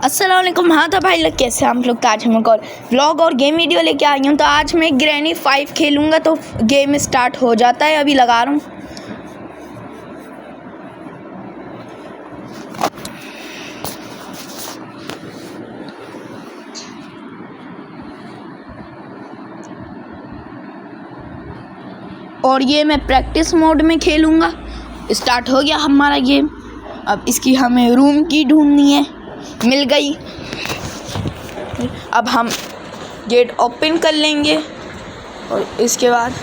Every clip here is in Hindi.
अस्सलाम वालेकुम। हाँ तो भाई लोग कैसे हम लोग का आज हम और व्लॉग और गेम वीडियो लेके आई हूँ। तो आज मैं ग्रैनी 5 खेलूँगा। तो गेम स्टार्ट हो जाता है, अभी लगा रहा हूँ। और ये मैं प्रैक्टिस मोड में खेलूँगा। स्टार्ट हो गया हमारा गेम। अब इसकी हमें रूम की ढूंढनी है, मिल गई। अब हम गेट ओपन कर लेंगे और इसके बाद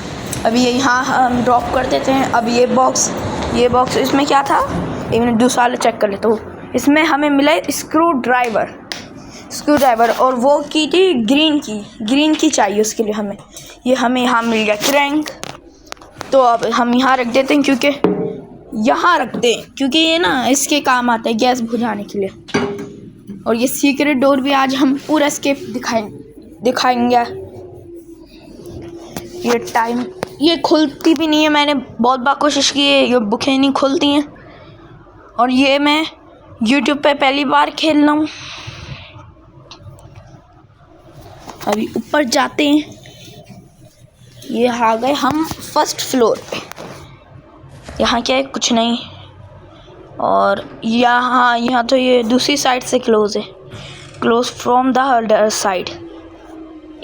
अभी यहाँ हम ड्रॉप कर देते हैं। अब ये बॉक्स इसमें क्या था, एक मिनट दूसरा वाला चेक कर लेते हो। इसमें हमें मिला स्क्रू ड्राइवर और वो की थी ग्रीन की चाहिए उसके लिए हमें। ये हमें यहाँ मिल गया क्रैंक। तो अब हम यहाँ रख देते हैं, क्योंकि ये ना इसके काम आता है गैस बुझाने के लिए। और ये सीक्रेट डोर भी आज हम पूरा स्केप दिखाएंगे। ये खुलती भी नहीं है, मैंने बहुत बार कोशिश की है, ये बुकें नहीं खुलती हैं। और ये मैं YouTube पे पहली बार खेल रहा हूँ। अभी ऊपर जाते हैं। ये आ गए हम फर्स्ट फ्लोर पे। यहाँ क्या है, कुछ नहीं। और यहाँ तो ये दूसरी साइड से close from the other side.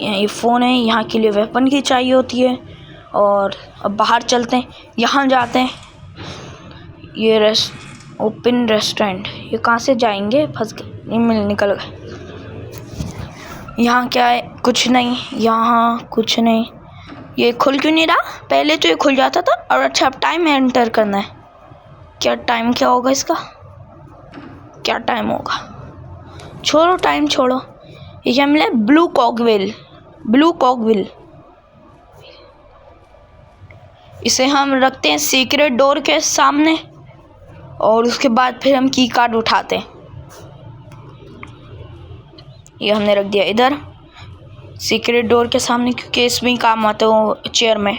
ये फ़ोन है, यहाँ के लिए वेपन की चाहिए होती है। और अब बाहर चलते हैं, यहाँ जाते हैं। ये ओपन रेस्टोरेंट, ये कहाँ से जाएंगे, फंस गए, निकल गए। यहाँ क्या है, कुछ नहीं, यहाँ कुछ नहीं। ये खुल क्यों नहीं रहा? पहले तो ये खुल जाता था। और अच्छा, अब टाइम एंटर करना है। क्या होगा इसका, क्या टाइम होगा? छोड़ो टाइम छोड़ो। ये क्या मिला? ब्लू कॉकविल। इसे हम रखते हैं सीक्रेट डोर के सामने। और उसके बाद फिर हम की कार्ड उठाते हैं। ये हमने रख दिया इधर सीक्रेट डोर के सामने, क्योंकि इसमें काम आता है वो चेयर में।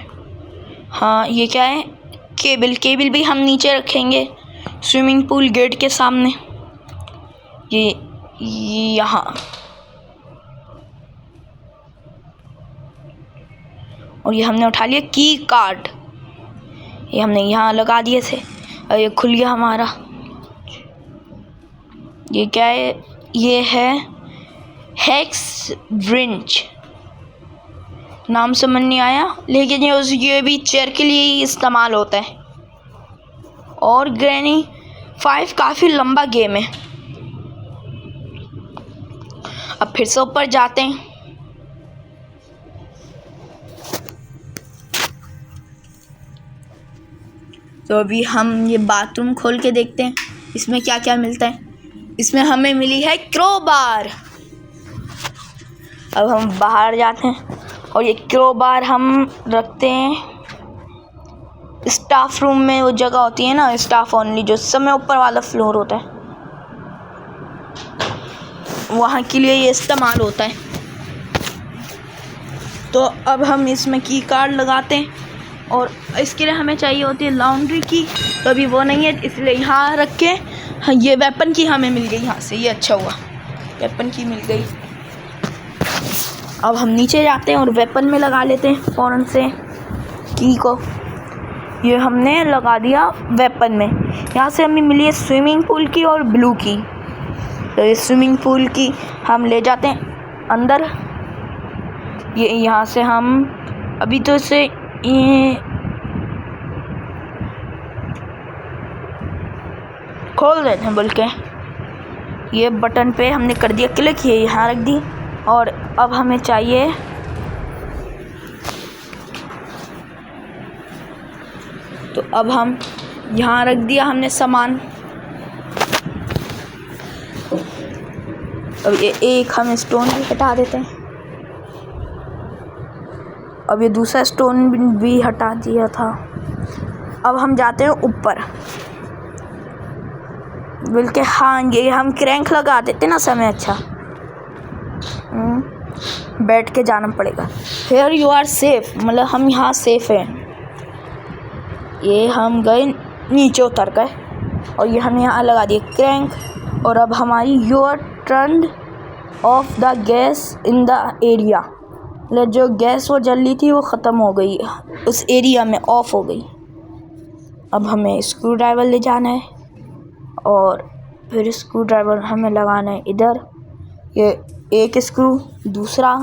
हाँ, ये क्या है? केबल भी हम नीचे रखेंगे स्विमिंग पूल गेट के सामने। ये यहाँ। और ये हमने उठा लिया की कार्ड, ये हमने यहाँ लगा दिए थे और ये खुल गया हमारा। ये क्या है? ये है हेक्स ब्रिंच, नाम समझ नहीं आया, लेकिन ये भी चेयर के लिए ही इस्तेमाल होता है। और ग्रैनी 5 काफ़ी लंबा गेम है। अब फिर से ऊपर जाते हैं। तो अभी हम ये बाथरूम खोल के देखते हैं, इसमें क्या क्या मिलता है। इसमें हमें मिली है क्रोबार। अब हम बाहर जाते हैं और ये क्रोबार हम रखते हैं स्टाफ रूम में। वो जगह होती है ना, स्टाफ ओनली, जो समय ऊपर वाला फ्लोर होता है, वहाँ के लिए ये इस्तेमाल होता है। तो अब हम इसमें की कार्ड लगाते हैं। और इसके लिए हमें चाहिए होती है लॉन्ड्री की, तो अभी वो नहीं है, इसलिए यहाँ रख के। हाँ, ये वेपन की हमें मिल गई यहाँ से, ये अच्छा हुआ, वेपन की मिल गई। अब हम नीचे जाते हैं और वेपन में लगा लेते हैं फ़ौरन से की को। ये हमने लगा दिया वेपन में। यहाँ से हमें मिली है स्विमिंग पूल की और ब्लू की। तो ये स्विमिंग पूल की हम ले जाते हैं अंदर। ये यहाँ से हम अभी तो इसे ये खोल देते हैं, बोल के ये बटन पे हमने कर दिया क्लिक, ये यहाँ रख दी। और अब हमें चाहिए तो अब हम यहाँ रख दिया हमने सामान। अब ये एक हम स्टोन भी हटा देते हैं। अब ये दूसरा स्टोन भी हटा दिया था। अब हम जाते हैं ऊपर, बल्कि हाँ, ये हम क्रैंक लगा देते ना समय। अच्छा, बैठ के जाना पड़ेगा। हियर यू आर सेफ, मतलब हम यहाँ सेफ हैं। ये हम गए नीचे, उतर गए और ये हम यहाँ लगा दिए क्रैंक। और अब हमारी your turn off the gas in the area. मतलब जो गैस वो जल रही थी वो ख़त्म हो गई, उस एरिया में ऑफ हो गई। अब हमें स्क्रू ड्राइवर ले जाना है और फिर स्क्रू ड्राइवर हमें लगाना है इधर। ये एक स्क्रू, दूसरा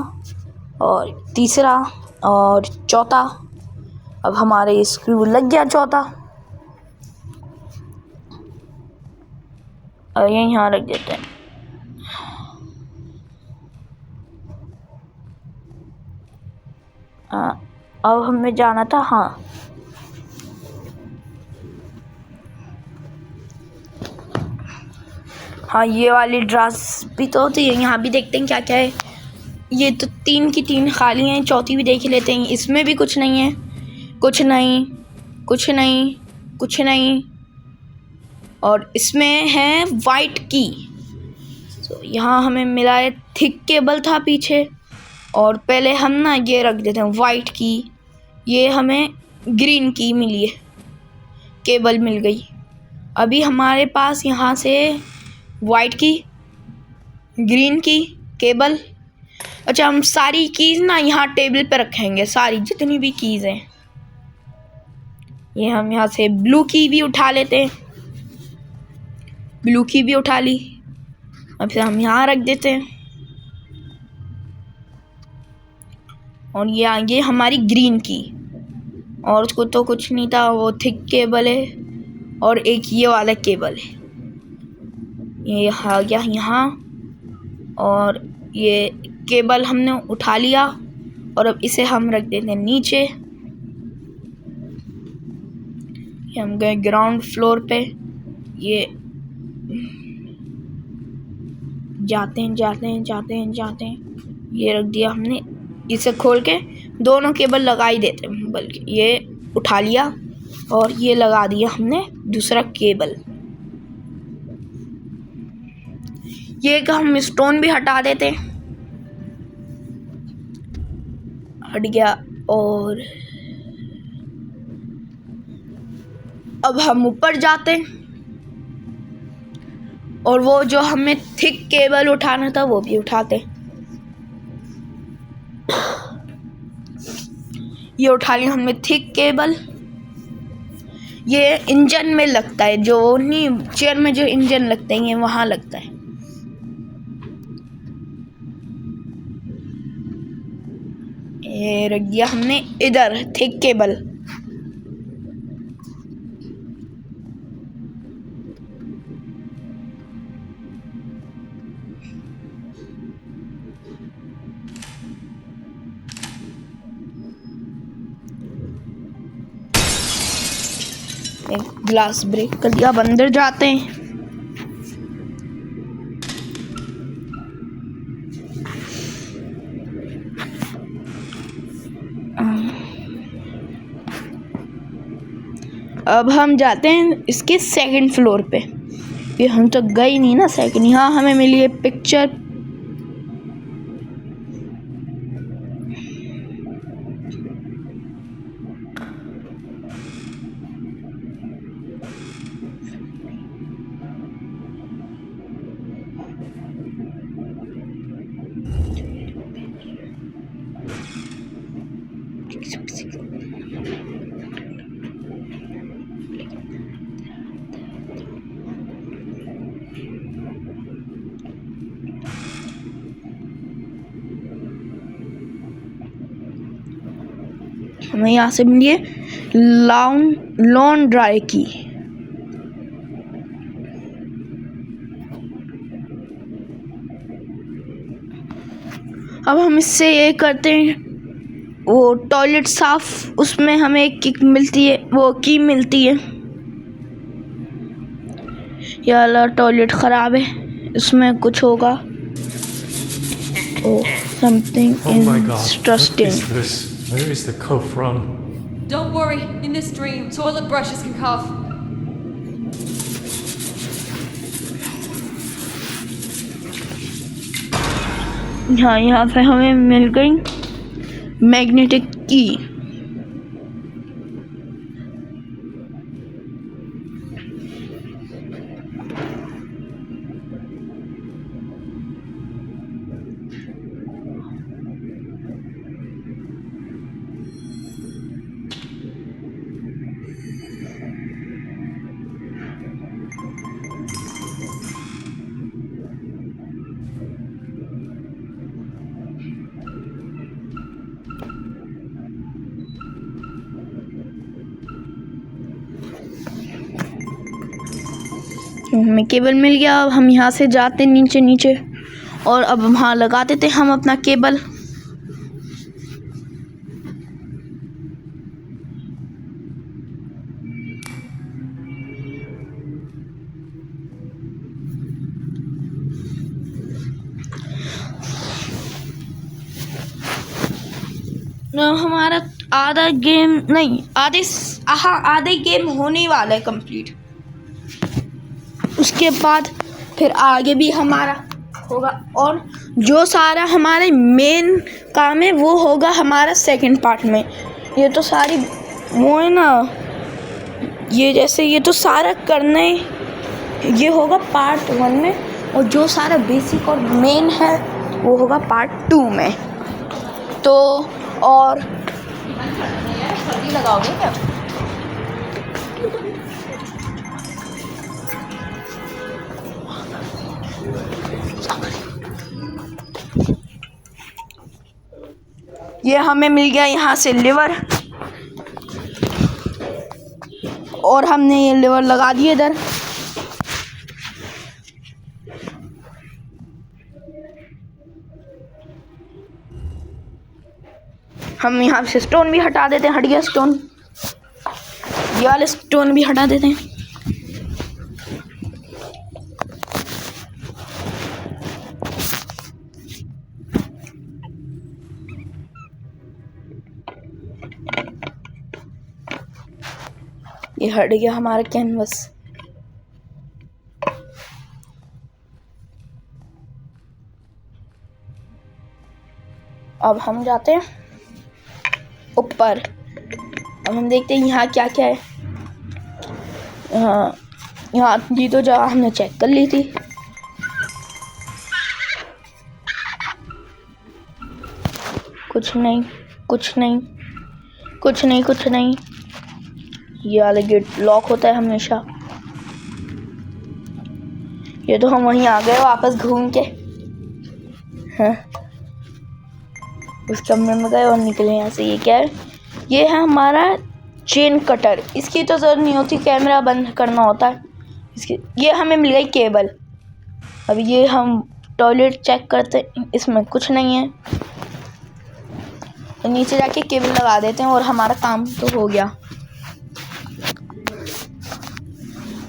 और तीसरा और चौथा। अब हमारे स्क्रू लग गया चौथा, और ये यहाँ रख देते हैं। अब हमें जाना था, हाँ ये वाली ड्रास भी तो होती है। यहाँ भी देखते हैं क्या क्या है। ये तो 3 की 3 खाली हैं, चौथी भी देख लेते हैं। इसमें भी कुछ नहीं है, कुछ नहीं, कुछ नहीं, कुछ नहीं। और इसमें है वाइट की। तो यहाँ हमें मिला है थिक केबल था पीछे, और पहले हम ना ये रख देते हैं वाइट की। ये हमें ग्रीन की मिली है, केबल मिल गई। अभी हमारे पास यहाँ से वाइट की, ग्रीन की, केबल। अच्छा, हम सारी कीज़ ना यहाँ टेबल पे रखेंगे, सारी जितनी भी कीज़ हैं। ये हम यहाँ से ब्लू की भी उठा लेते हैं, ब्लू की भी उठा ली। अब फिर हम यहाँ रख देते हैं। और ये आगे हमारी ग्रीन की, और उसको तो कुछ नहीं था, वो थिक केबल है और एक ये वाला केबल है। ये आ गया यहाँ, और ये केबल हमने उठा लिया। और अब इसे हम रख देते हैं नीचे। ये हम गए ग्राउंड फ्लोर पे। ये जाते हैं जाते हैं जाते हैं जाते हैं। ये रख दिया हमने। इसे खोल के दोनों केबल लगा ही देते हैं, बल्कि ये उठा लिया और ये लगा दिया हमने दूसरा केबल। ये का हम स्टोन भी हटा देते हैं, हट गया। और अब हम ऊपर जाते हैं और वो जो हमें थिक केबल उठाना था वो भी उठाते। ये उठा लिया हमने थिक केबल। ये इंजन में लगता है, जो नहीं चेयर में जो इंजन लगते हैं ये वहाँ लगता है। ये रख दिया हमने इधर थिक केबल। एक ग्लास ब्रेक कर दिया। अब अंदर जाते हैं। अब हम जाते हैं इसके सेकंड फ्लोर पे। ये हम तो गए नहीं ना सेकंड। यहाँ हमें मिली है पिक्चर। हमें यहाँ से मिली है लॉन ड्राई की। अब हम इससे ये करते हैं, वो टॉयलेट साफ, उसमें हमें एक किक मिलती है, वो की मिलती है। या अल्लाह टॉयलेट ख़राब है, इसमें कुछ होगा। Oh, something interesting. Where is the cough from? Don't worry, in this dream, toilet brushes can cough. हाँ, यहाँ पे हमें मिल गई मैग्नेटिक की। हमें केबल मिल गया। अब हम यहाँ से जाते नीचे नीचे और अब वहाँ लगा देते हम अपना केबल। हमारा आधा गेम नहीं, आधे गेम होने वाला है कंप्लीट। उसके बाद फिर आगे भी हमारा होगा और जो सारा हमारे मेन काम है वो होगा हमारा सेकंड पार्ट में। ये तो सारी वो है ना, ये जैसे ये तो सारा करना है, ये होगा पार्ट 1 में और जो सारा बेसिक और मेन है वो होगा पार्ट 2 में। तो और लगाओगे क्या? ये हमें मिल गया यहाँ से लिवर और हमने ये लिवर लगा दिए इधर। हम यहाँ से स्टोन भी हटा देते हैं। हट गया स्टोन, ये वाले स्टोन भी हटा देते हैं। ये हट गया हमारा कैनवस। अब हम जाते हैं ऊपर। अब हम देखते हैं यहाँ क्या क्या है। यहाँ ये तो जगह हमने चेक कर ली थी। कुछ नहीं, कुछ नहीं, कुछ नहीं, कुछ नहीं। ये वाला गेट लॉक होता है हमेशा। ये तो हम वहीं आ गए वापस घूम के। हाँ, उस कमरे में गए और निकले यहाँ से। ये क्या है? ये है हमारा चेन कटर। इसकी तो ज़रूरत नहीं होती, कैमरा बंद करना होता है इसकी। ये हमें मिल गई केबल। अब ये हम टॉयलेट चेक करते हैं, इसमें कुछ नहीं है। तो नीचे जाके केबल लगा देते हैं और हमारा काम तो हो गया।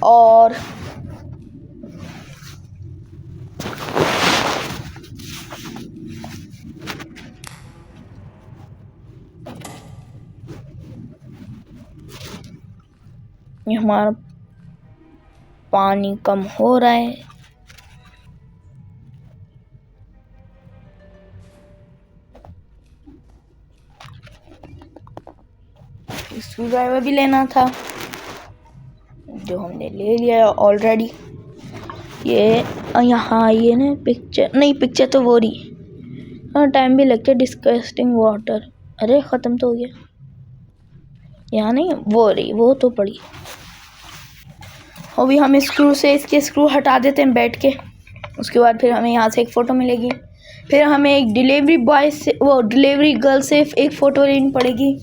और ये हमारा पानी कम हो रहा है। स्क्रू ड्राइवर भी लेना था जो हमने ले लिया ऑलरेडी। ये यहाँ ये ना पिक्चर नहीं, पिक्चर तो वो रही। हाँ, टाइम भी लगता है। डिस्कस्टिंग वाटर, अरे ख़त्म तो हो गया। यहाँ नहीं, वो रही, वो तो पड़ी। अभी हम स्क्रू से इसके स्क्रू हटा देते हैं बैठ के। उसके बाद फिर हमें यहाँ से एक फ़ोटो मिलेगी। फिर हमें एक डिलीवरी बॉय से, वो डिलीवरी गर्ल से एक फ़ोटो लेनी पड़ेगी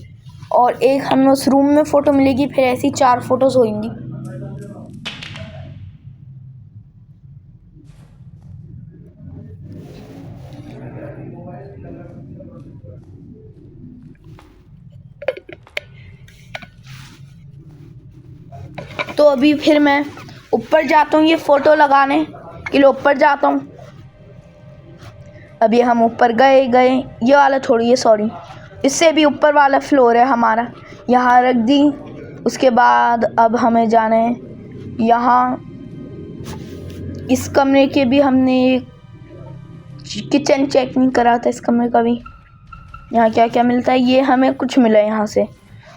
और एक हमें उस रूम में फ़ोटो मिलेगी। फिर ऐसी 4 फ़ोटोज़ होंगी। तो अभी फिर मैं ऊपर जाता हूँ, ये फ़ोटो लगाने के लिए ऊपर जाता हूँ। अभी हम ऊपर गए। ये वाला छोड़िए, सॉरी, इससे भी ऊपर वाला फ्लोर है हमारा, यहाँ रख दी। उसके बाद अब हमें जाना है यहाँ। इस कमरे के भी हमने किचन चेक नहीं करा था, इस कमरे का भी। यहाँ क्या क्या मिलता है? ये हमें कुछ मिला है यहाँ से।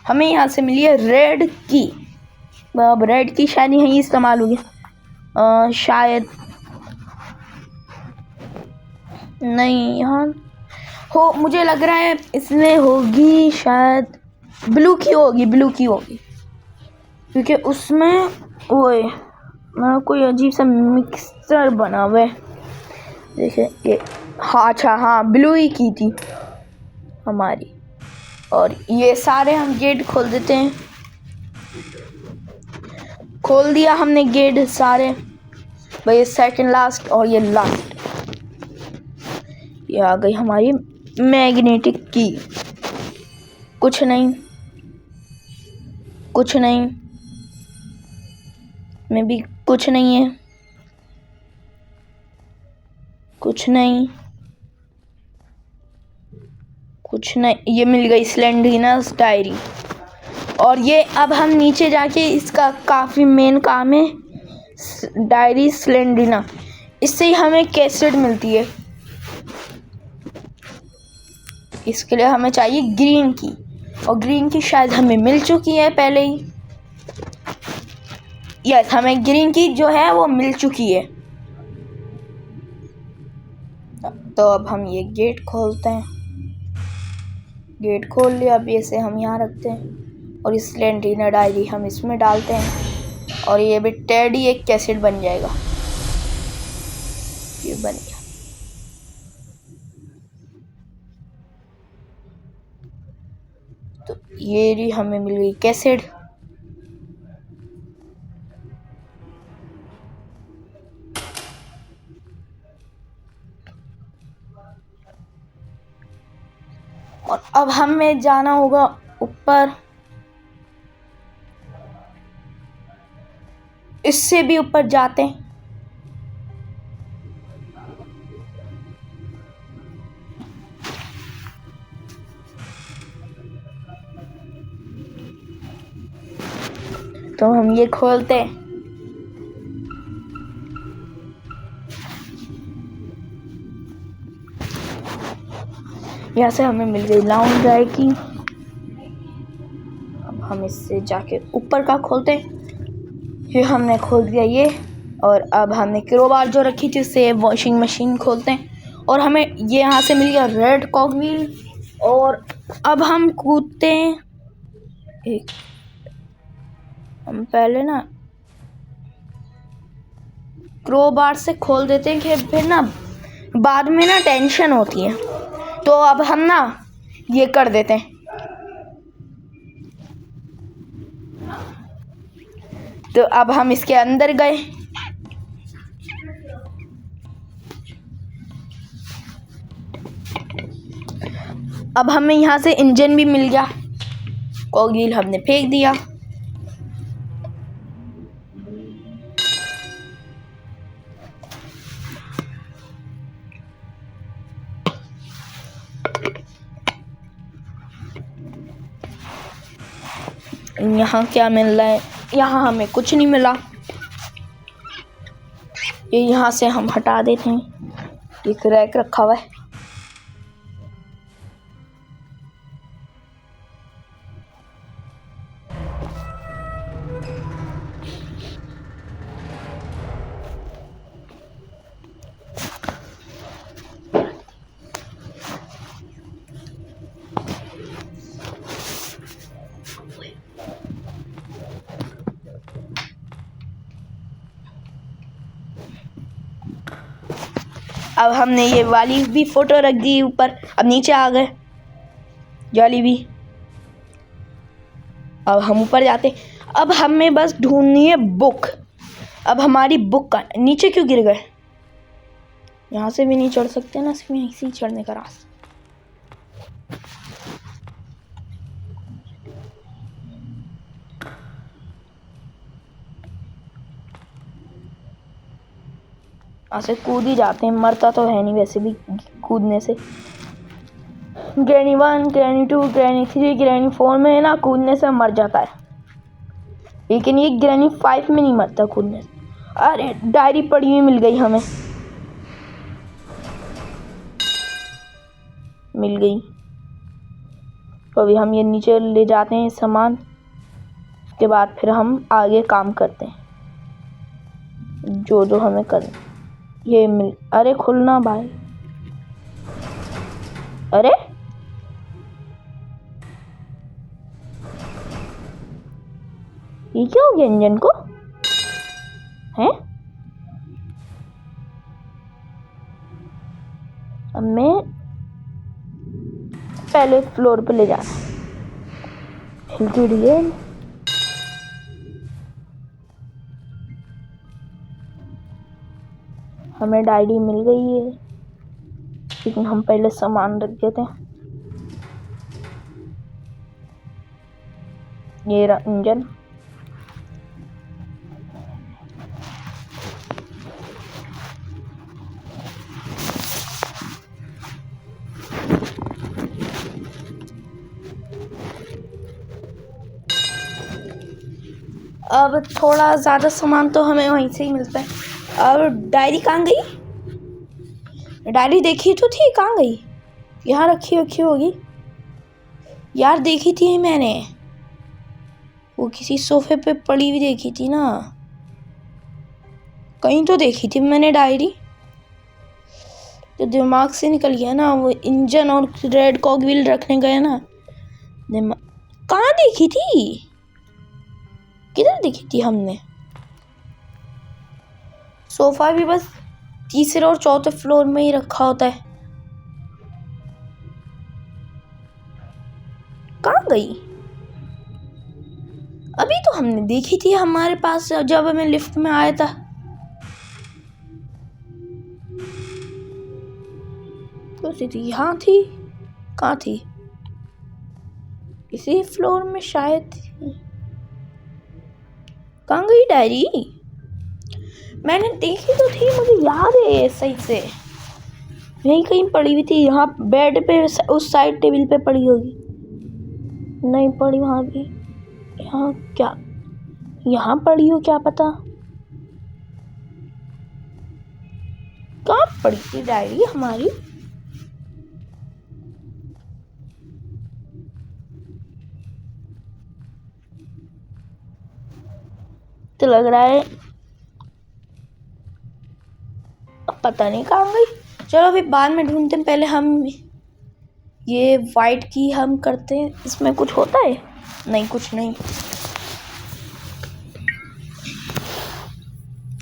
हमें यहाँ से मिली है रेड की। अब रेड की शायद यहीं इस्तेमाल होगी, शायद नहीं, यहाँ हो, मुझे लग रहा है इसमें होगी शायद ब्लू की होगी, क्योंकि उसमें वो कोई अजीब सा मिक्सचर बना हुआ है। देखिए ये, हाँ, अच्छा, हाँ, ब्लू ही की थी हमारी। और ये सारे हम गेट खोल देते हैं। खोल दिया हमने गेट सारे। भाई सेकंड लास्ट और ये लास्ट। ये आ गई हमारी मैग्नेटिक की। कुछ नहीं, कुछ नहीं, में भी कुछ नहीं है, कुछ नहीं, कुछ नहीं। ये मिल गई स्लेंडरिनस डायरी। और ये अब हम नीचे जाके इसका काफ़ी मेन काम है, डायरी स्लेंडरिना। इससे ही हमें कैसेट मिलती है। इसके लिए हमें चाहिए ग्रीन की, और ग्रीन की शायद हमें मिल चुकी है पहले ही। यस, हमें ग्रीन की जो है वो मिल चुकी है। तो अब हम ये गेट खोलते हैं। गेट खोल लिया। अब इसे हम यहाँ रखते हैं और इस स्लेंडरिना डायरी हम इसमें डालते हैं और ये भी टेडी एक कैसेट बन जाएगा। ये बन गया। तो ये भी हमें मिल गई कैसेट। और अब हमें जाना होगा ऊपर, इससे भी ऊपर जाते हैं। तो हम ये खोलते हैं। यहाँ से हमें मिल गई लाउंज ड्राई की। अब हम इससे जाके ऊपर का खोलते हैं। ये हमने खोल दिया ये। और अब हमने क्रोबार जो रखी थी उससे वॉशिंग मशीन खोलते हैं। और हमें ये यहाँ से मिल गया रेड कॉकव्हील। और अब हम कूदते हैं। हम पहले ना क्रोबार से खोल देते हैं कि फिर ना बाद में ना टेंशन होती है। तो अब हम ना ये कर देते हैं। तो अब हम इसके अंदर गए। अब हमें यहाँ से इंजन भी मिल गया। कॉकव्हील हमने फेंक दिया। यहाँ क्या मिल रहा है? यहाँ हमें कुछ नहीं मिला। ये यहाँ से हम हटा देते हैं। एक रैक रखा हुआ है। अब हमने ये वाली भी फोटो रख दी ऊपर। अब नीचे आ गए जाली भी। अब हम ऊपर जाते। अब हमें बस ढूंढनी है बुक। अब हमारी बुक का नीचे क्यों गिर गए? यहाँ से भी नहीं चढ़ सकते ना, सिर्फ यहीं से चढ़ने का रास्ता। ऐसे कूद ही जाते हैं, मरता तो है नहीं वैसे भी कूदने से। ग्रैनी 1, ग्रैनी 2, ग्रैनी 3, ग्रैनी 4 में ना कूदने से मर जाता है, लेकिन ये ग्रैनी 5 में नहीं मरता कूदने से। अरे डायरी पड़ी हुई मिल गई हमें, मिल गई। तो अभी हम ये नीचे ले जाते हैं सामान। उसके बाद फिर हम आगे काम करते हैं जो जो हमें करना। ये मिल, अरे खुलना भाई। अरे ये क्या हो गया इंजन को? हैं? अब मैं पहले फ्लोर पे ले जाना है। हिलती रही है। हमें डायरी मिल गई है, लेकिन हम पहले सामान रख देते हैं। ये रहा इंजन। अब थोड़ा ज़्यादा सामान तो हमें वहीं से ही मिलता है। अब डायरी कहाँ गई? डायरी देखी तो थी, कहाँ गई? यहाँ रखी होगी यार, देखी थी मैंने, वो किसी सोफे पे पड़ी हुई देखी थी ना, कहीं तो देखी थी मैंने डायरी, तो दिमाग से निकल गया ना। वो इंजन और रेड कॉक व्हील रखने गए ना, कहाँ देखी थी, किधर देखी थी हमने? सोफा भी बस तीसरे और चौथे फ्लोर में ही रखा होता है। कहाँ गई? अभी तो हमने देखी थी हमारे पास जब हमें लिफ्ट में आया था। कौन थी? यहाँ थी। कहाँ थी? इसी फ्लोर में शायद थी। कहाँ गई डायरी? मैंने देखी तो थी, मुझे याद है सही से, यहीं कहीं पड़ी हुई थी। यहाँ बेड पे उस साइड टेबल पे पड़ी होगी। नहीं पड़ी वहाँ भी। यहाँ क्या, यहाँ पड़ी हो क्या पता। कहाँ पड़ी थी डायरी हमारी? तो लग रहा है पता नहीं कहाँ गई। चलो अभी बाद में ढूंढते हैं, पहले हम ये वाइट की हम करते हैं। इसमें कुछ होता है? नहीं, कुछ नहीं।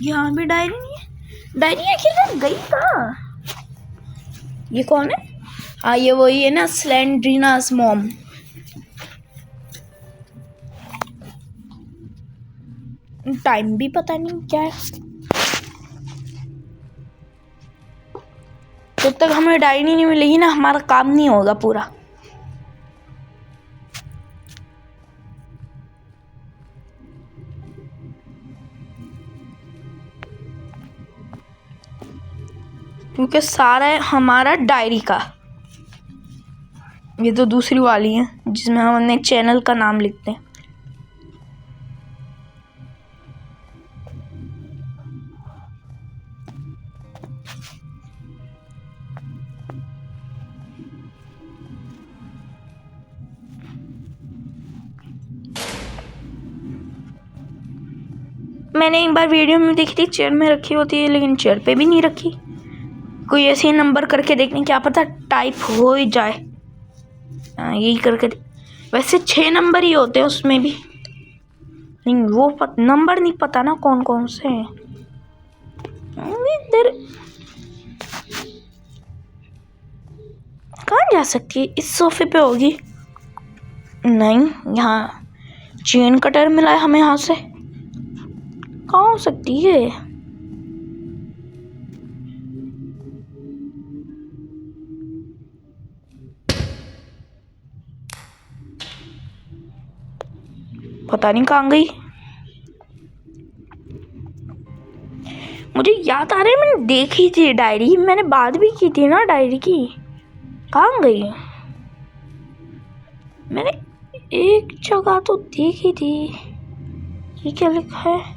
यहाँ भी डायरी नहीं है। डायरी आखिर गई कहाँ? ये कौन है? हाँ, ये वही है ना, स्लेंड्रीना's मॉम। टाइम भी पता नहीं क्या है। जब तक हमें डायरी नहीं मिलेगी ना, हमारा काम नहीं होगा पूरा। क्योंकि सारा है हमारा डायरी का। ये तो दूसरी वाली है जिसमें हम अपने चैनल का नाम लिखते हैं। मैंने एक बार वीडियो में देखी थी, चेयर में रखी होती है, लेकिन चेयर पे भी नहीं रखी। कोई ऐसे ही नंबर करके देखने, क्या पता टाइप हो ही जाए। यही करके वैसे 6 नंबर ही होते हैं उसमें भी। नहीं, वो नंबर नहीं पता ना कौन कौन से हैं। इधर कहाँ जा सकती है? इस सोफे पे होगी। नहीं, यहाँ चेन कटर मिला है हमें यहाँ से। कहाँ हो सकती है? पता नहीं कहाँ गई। मुझे याद आ रहा है मैंने देखी थी डायरी, मैंने बात भी की थी ना डायरी की। कहाँ गई? मैंने एक जगह तो देखी थी। ये क्या लिखा है?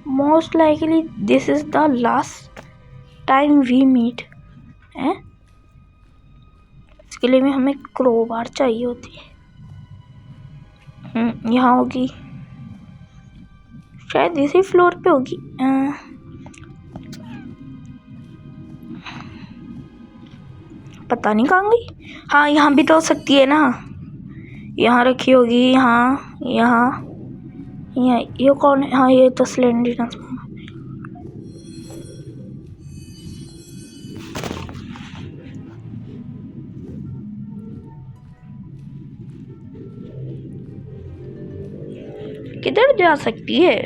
Most likely this is the last time we meet. है, इसके लिए भी हमें क्रोबार चाहिए होती है। यहाँ होगी शायद, इसी फ्लोर पे होगी। पता नहीं कहाँ गई। हाँ, यहाँ भी तो हो सकती है ना, यहाँ रखी होगी। यहाँ यहाँ यहाँ ये कौन है? हाँ, ये तो स्लेंडरनेस मॉम। किधर जा सकती है?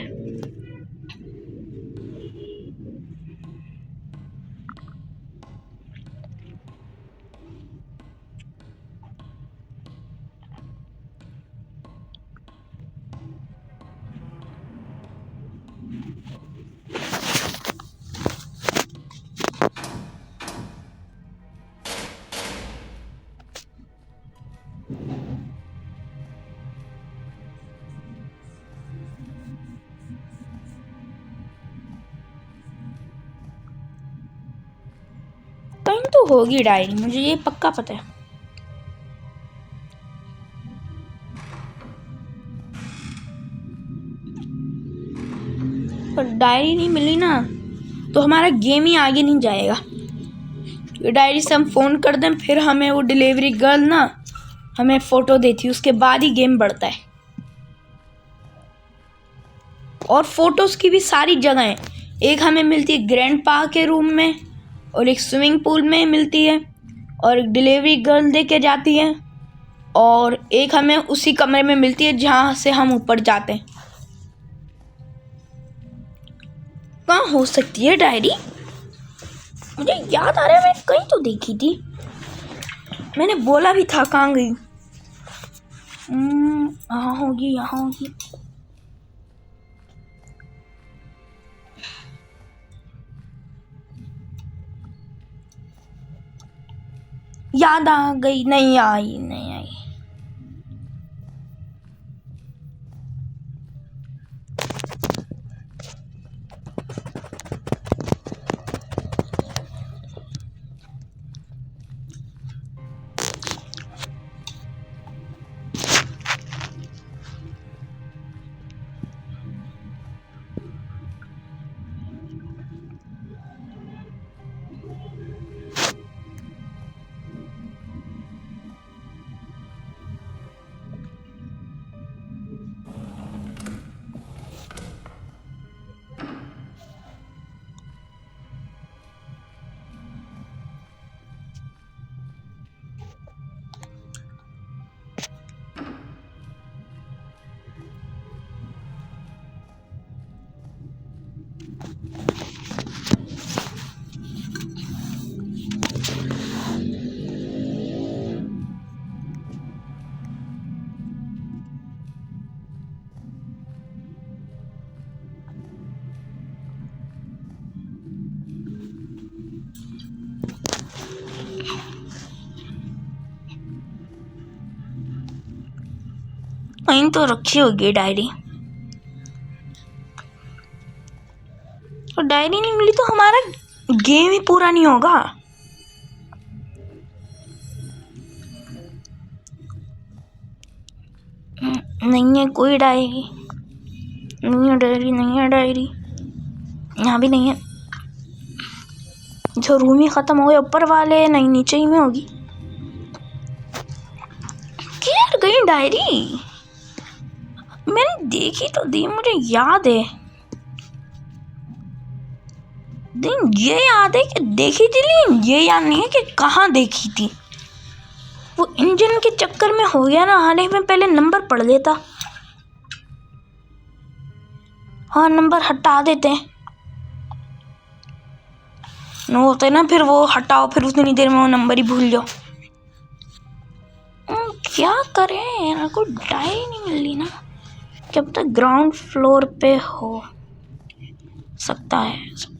कहीं तो होगी डायरी, मुझे ये पक्का पता है। पर डायरी नहीं मिली ना तो हमारा गेम ही आगे नहीं जाएगा। डायरी से हम फ़ोन कर दें, फिर हमें वो डिलीवरी गर्ल ना हमें फ़ोटो देती है, उसके बाद ही गेम बढ़ता है। और फोटोज़ की भी सारी जगह हैं, एक हमें मिलती है ग्रैंडपा के रूम में, और एक स्विमिंग पूल में मिलती है, और एक डिलीवरी गर्ल दे के जाती है, और एक हमें उसी कमरे में मिलती है जहाँ से हम ऊपर जाते हैं। कहाँ हो सकती है डायरी? मुझे याद आ रहा है, मैं कहीं तो देखी थी, मैंने बोला भी था। कहाँ गई? यहाँ होगी, यहाँ होगी। याद आ गई, नहीं आई, नहीं आई। कहीं तो रखी होगी डायरी, और डायरी नहीं मिली तो हमारा गेम ही पूरा नहीं होगा। नहीं है कोई डायरी, नहीं है डायरी, नहीं है डायरी, यहाँ भी नहीं है। जो रूम ही ख़त्म हो गए ऊपर वाले, नहीं नीचे ही में होगी। किधर गई डायरी? मैंने देखी तो दी, मुझे याद है, लेकिन ये याद है कि देखी थी, लेकिन ये याद नहीं है कि कहाँ देखी थी। वो इंजन के चक्कर में हो गया ना, आने में पहले नंबर पढ़ लेता। हाँ, नंबर हटा देते हैं, न होते ना फिर वो हटाओ, फिर उतनी देर में वो नंबर ही भूल जाओ। क्या करें यार, कोई डायरी नहीं मिल रही ना। जब तक ग्राउंड फ्लोर पे हो सकता है।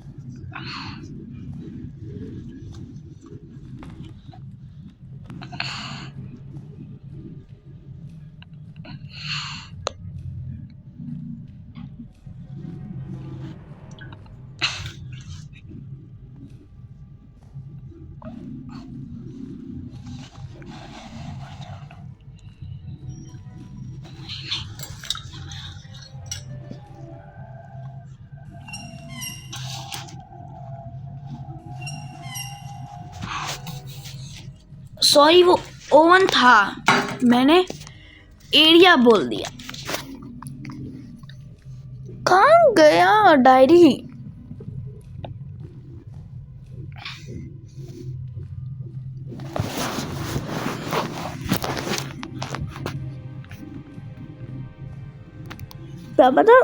सॉरी, वो ओवन था, मैंने एरिया बोल दिया। कहाँ गया डायरी? क्या पता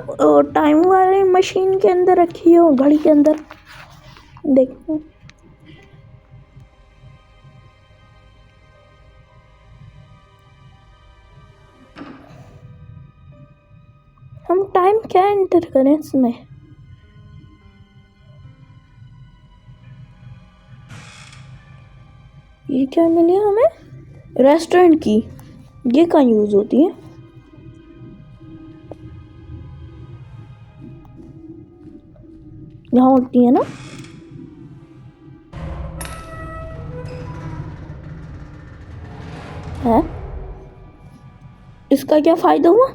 टाइम वाले मशीन के अंदर रखी हो, घड़ी के अंदर। देखो हम टाइम क्या एंटर करें इसमें? ये क्या मिली हमें? रेस्टोरेंट की। ये कहाँ यूज होती है? यहाँ होती है ना। है, इसका क्या फ़ायदा हुआ?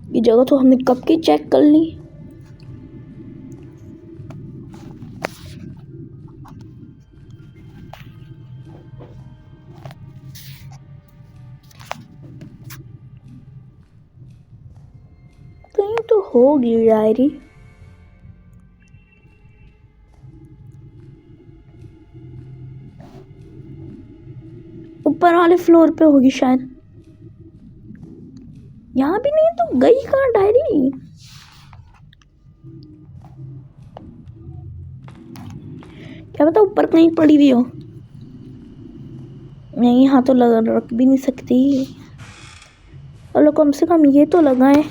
ये जगह तो हमने कब की चेक कर ली। कहीं तो होगी डायरी। ऊपर वाले फ्लोर पे होगी शायद। यहाँ भी नहीं तो गई कहाँ डायरी? क्या पता ऊपर कहीं पड़ी हुई हो। नहीं, यहाँ तो रख भी नहीं सकती। चलो कम से कम ये तो लगाए।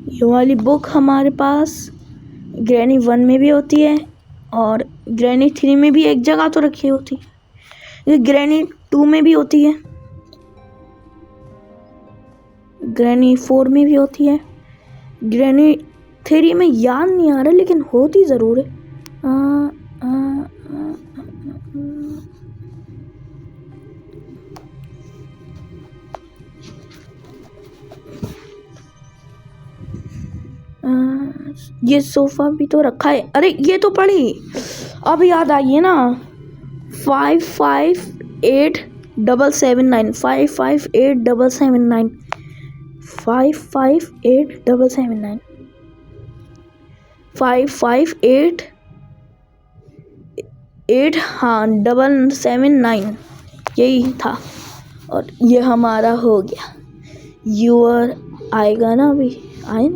ये वाली बुक हमारे पास ग्रैनी 1 में भी होती है और ग्रैनी 3 में भी एक जगह तो रखी होती है। ये ग्रैनी 2 में भी होती है, ग्रैनी 4 में भी होती है, ग्रैनी 3 में याद नहीं आ रहा लेकिन होती ज़रूर है। ये सोफ़ा भी तो रखा है। अरे ये तो पड़ी, अब याद आई है ना। 558779 558779 558779 558 हाँ 779 यही था। और ये हमारा हो गया। यूर आएगा ना अभी, आए।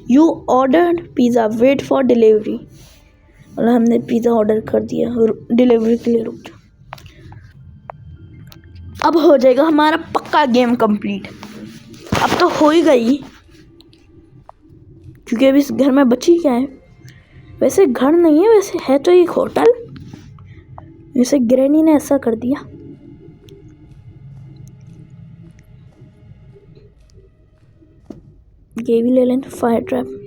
You ordered pizza, wait for delivery. और हमने पिज़्ज़ा ऑर्डर कर दिया, डिलीवरी के लिए रुक जाओ। अब हो जाएगा हमारा पक्का गेम कंप्लीट। अब तो हो ही गई, क्योंकि अभी इस घर में बची क्या है। वैसे घर नहीं है, वैसे है तो एक होटल। वैसे ग्रैनी ने ऐसा कर दिया। ये भी ले लें, फायर ट्रैप।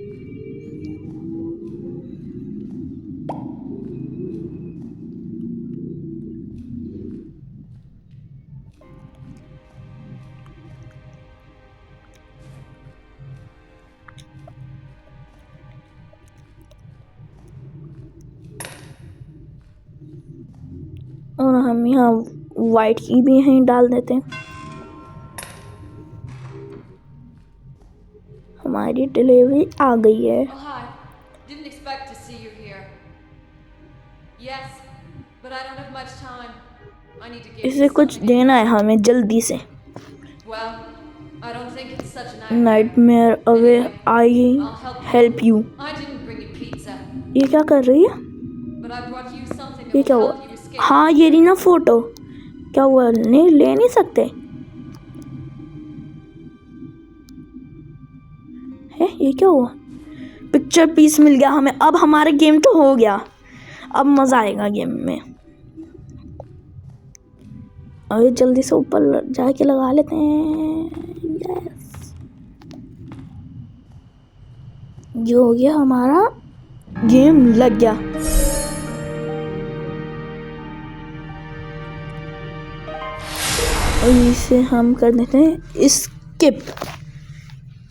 और हम यहाँ वाइट की भी यहीं डाल देते हैं। हमारी डिलीवरी आ गई है। Oh, hi. Didn't expect to see you here. Yes, but I don't have much time. I need to get इसे you कुछ something. देना है हमें जल्दी से। Well, I don't think it's such an nightmare away I help you. I didn't bring you pizza, ये क्या कर रही है? but I brought you something ये that क्या will हुआ? help you escape. हाँ ये रही ना फोटो। क्या हुआ? नहीं ले नहीं सकते है? ये क्या हुआ? पिक्चर पीस मिल गया हमें। अब हमारा गेम तो हो गया। अब मज़ा आएगा गेम में। अरे जल्दी से ऊपर जाके लगा लेते हैं। यस, ये हो गया हमारा गेम, लग गया। और इसे हम कर देते हैं स्किप।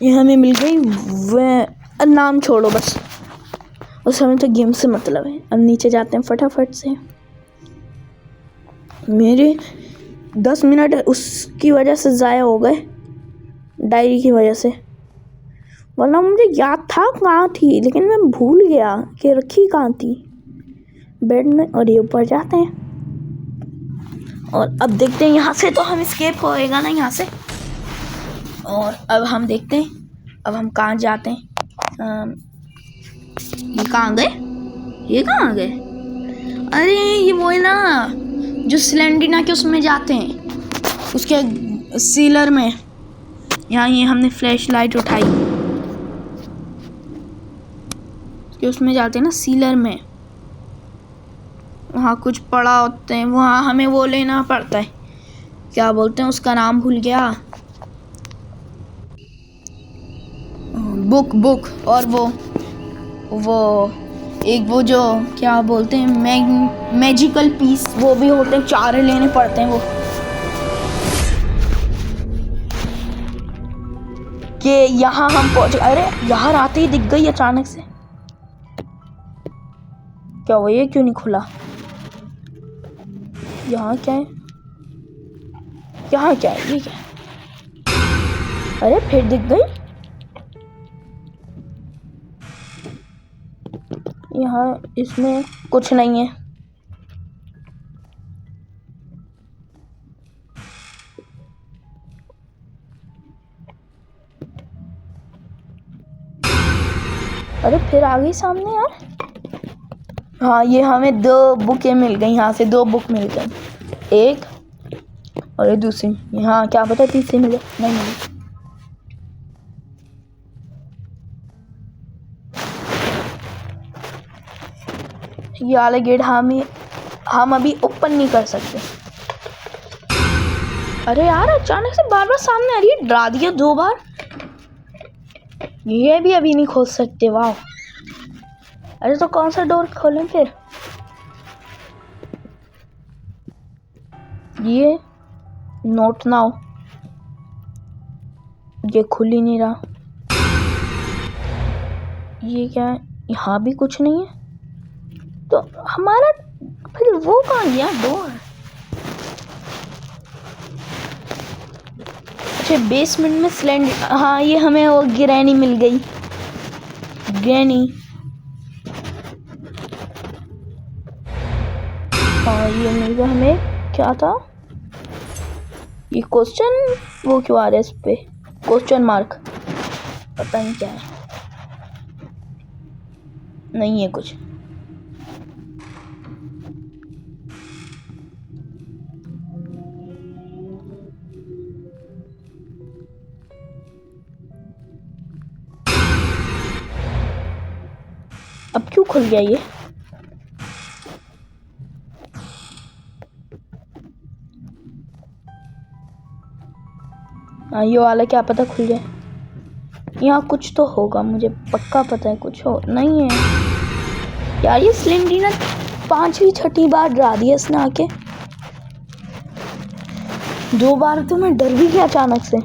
ये हमें मिल गई वह, नाम छोड़ो बस, उस हमें तो गेम से मतलब है। अब नीचे जाते हैं फटाफट से। मेरे 10 मिनट उसकी वजह से ज़ाया हो गए, डायरी की वजह से। वरना मुझे याद था कहाँ थी, लेकिन मैं भूल गया कि रखी कहाँ थी बेड में। और ये ऊपर जाते हैं और अब देखते हैं यहाँ से तो हम एस्केप होएगा ना यहाँ से। और अब हम देखते हैं अब हम कहाँ जाते हैं। ये कहाँ गए? ये कहाँ गए? अरे ये वो है ना जो सिलेंडरिना के उसमें जाते हैं, उसके सीलर में। यहाँ ये हमने फ्लैश लाइट उठाई, उसमें जाते हैं ना सीलर में। वहाँ कुछ पड़ा होते हैं, वहाँ हमें वो लेना पड़ता है। क्या बोलते हैं उसका नाम भूल गया। बुक और वो एक वो जो क्या बोलते हैं मैजिकल पीस वो भी होते हैं, 4 लेने पड़ते हैं वो। कि यहाँ हम पहुंच, अरे यहाँ आते ही दिख गई अचानक से। क्या हुआ, ये क्यों नहीं खुला? यहाँ क्या है, यहाँ क्या है, ये क्या है? अरे फिर दिख गई। यहाँ इसमें कुछ नहीं है। अरे फिर आ गई सामने यार। हाँ ये हमें 2 बुकें मिल गई, यहाँ से 2 बुक मिल गई, एक और एक दूसरी। हाँ क्या पता तीसरी मिले, नहीं मिली। ये वाला गेट हम अभी ओपन नहीं कर सकते। अरे यार अचानक से बार बार सामने आ रही है, डरा दिया 2 बार। ये भी अभी नहीं खोल सकते, वाह। अरे तो कौन सा डोर खोलें फिर? ये नोट नाउ, ये खुल ही नहीं रहा। ये क्या है, यहाँ भी कुछ नहीं है। तो हमारा फिर वो कहाँ गया डोर? अच्छा बेसमेंट में सिलेंडर, हाँ ये हमें वो ग्रैनी मिल गई, ग्रैनी। हाँ ये मिल गया हमें। क्या था ये क्वेश्चन, वो क्यों आ रहा है इस पे क्वेश्चन मार्क, पता नहीं क्या है। नहीं है कुछ। अब क्यों खुल गया ये? हाँ ये वाला क्या पता खुल जाए। यहाँ कुछ तो होगा, मुझे पक्का पता है कुछ हो। नहीं है यार, ये सिलेंडर 5वीं 6वीं बार डरा दिया इसने आके। 2 बार तो मैं डर भी गया अचानक से।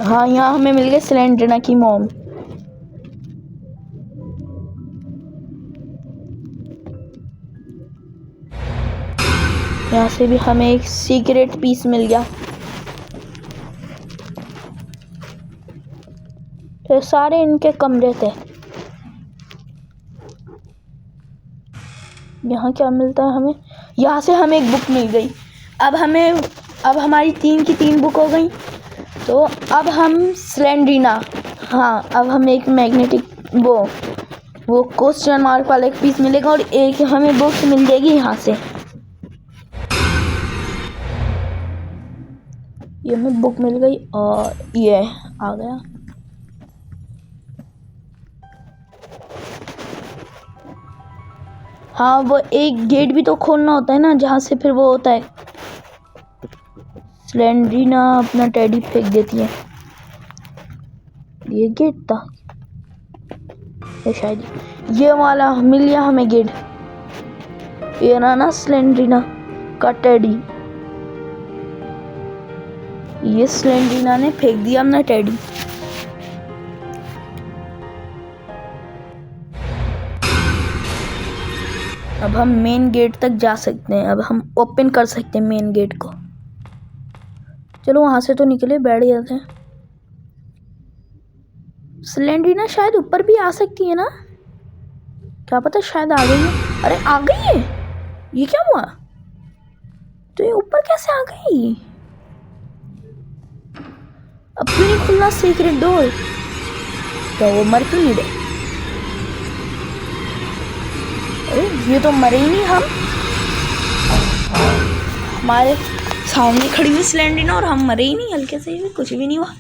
हाँ यहाँ हमें मिल गया सिलेंडरिना की मॉम। यहाँ से भी हमें एक सीक्रेट पीस मिल गया। तो सारे इनके कमरे थे। यहाँ क्या मिलता है हमें? यहाँ से हमें एक बुक मिल गई। अब हमारी 3 की 3 बुक हो गई। तो अब हम सिलेंडरिना, हाँ अब हमें एक मैग्नेटिक वो क्वेश्चन मार्क वाला एक पीस मिलेगा और एक हमें बुक मिल जाएगी यहाँ से। ये हमें बुक मिल गई और ये आ गया। हाँ वो एक गेट भी तो खोलना होता है ना, जहाँ से फिर वो होता है। सिलेंडरिना अपना टेडी फेंक देती है। ये गेट था ये, शायद ये वाला मिल गया हमें गेट। ये ना सिलेंडरिना का टेडी, ये सिलेंडरिना ने फेंक दिया अपना टेडी। अब हम मेन गेट तक जा सकते हैं। अब हम ओपन कर सकते हैं मेन गेट को। चलो वहां से तो निकले, बैठ जाते हैं। सिलेंडरिना शायद ऊपर भी आ सकती है ना, क्या पता शायद आ गई है। अरे आ गई है, ये क्या हुआ? तो ये ऊपर कैसे आ गई? अब क्यों नहीं खुलना सीक्रेट डोर? क्या वो मर क्यों नहीं रहे? अरे ये तो मरे ही नहीं। हम हमारे सामने खड़ी हुई सिलेंडरिना और हम मरे ही नहीं, हल्के से भी कुछ भी नहीं हुआ।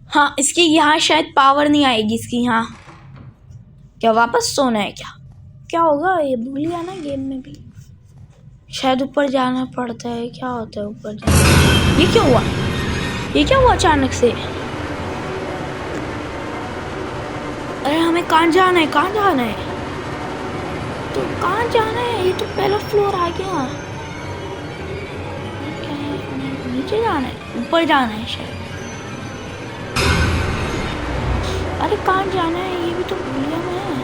हाँ इसकी यहाँ शायद पावर नहीं आएगी इसकी यहाँ। क्या वापस सोना है क्या? क्या होगा ये? भूल गया ना गेम में भी। शायद ऊपर जाना पड़ता है। क्या होता है ऊपर जाना? ये क्या हुआ? ये क्या हुआ अचानक से? हमें कहाँ जाना है? कहाँ जाना है? तो कहाँ जाना है? ये तो पहला फ्लोर आ गया। क्या है? नीचे जाना है? ऊपर जाना है शायद। अरे कहाँ जाना है? ये भी तो भूल गया मैं।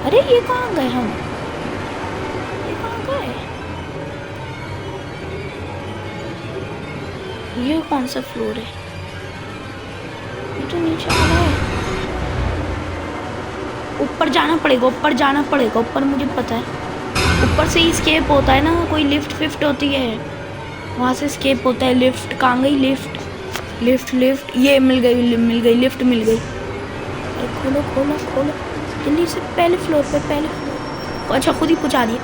अरे ये कहाँ गए हम? ये कहाँ गए? ये कौन सा फ्लोर है? ये तो नीचे आ रहा है। ऊपर जाना पड़ेगा, ऊपर जाना पड़ेगा। ऊपर मुझे पता है, ऊपर से ही स्केप होता है ना। कोई लिफ्ट फिफ्ट होती है, वहाँ से स्केप होता है। लिफ्ट कहाँ गई? लिफ्ट लिफ्ट लिफ्ट ये मिल गई लिफ्ट मिल गई। अरे खोलो खोलो खोलो जल्दी से। पहले फ्लोर पे, पहले फ्लोर। अच्छा खुद ही पहुँचा दिया।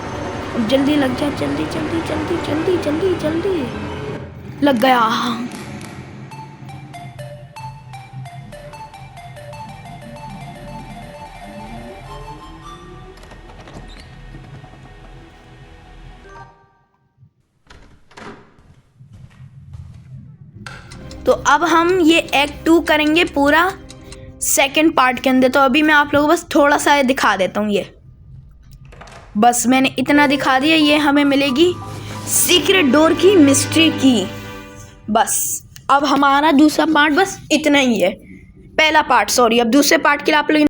अब जल्दी लग जा, जल्दी जल्दी जल्दी जल्दी जल्दी जल्दी। लग गया। तो अब हम ये एक्ट 2 करेंगे पूरा सेकंड पार्ट के अंदर। तो अभी मैं आप लोगों को बस थोड़ा सा दिखा देता हूँ। ये बस मैंने इतना दिखा दिया। ये हमें मिलेगी सीक्रेट डोर की मिस्ट्री की। बस अब हमारा दूसरा पार्ट बस इतना ही है। पहला पार्ट सॉरी। अब दूसरे पार्ट के लिए आप लोग